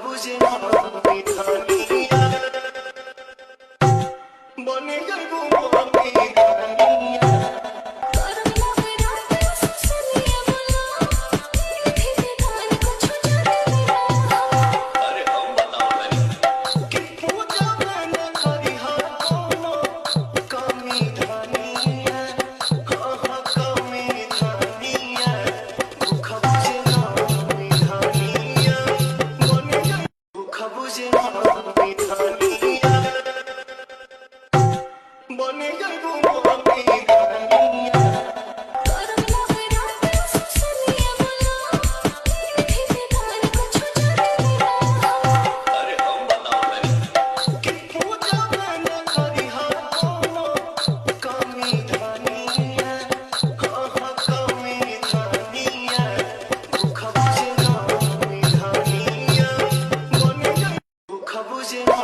বুঝে না বিধানিয়া বনে গেল আমি রানিয়া अरे हम बताओ मैंने कि पूजा मैंने करी हर कोनो कमी धानिया हाँ हाँ कमी धानिया भूख बुझे ना विधानिया बने गई भूख बुझे ना विधानिया बने गई मी धानिया अरे हम बताओ मैंने कि पूजा मैंने करी हर कोनो कमी धानिया हाँ हाँ कमी धानिया भूख बुझे ना विधानिया बने गई भूख बुझे ना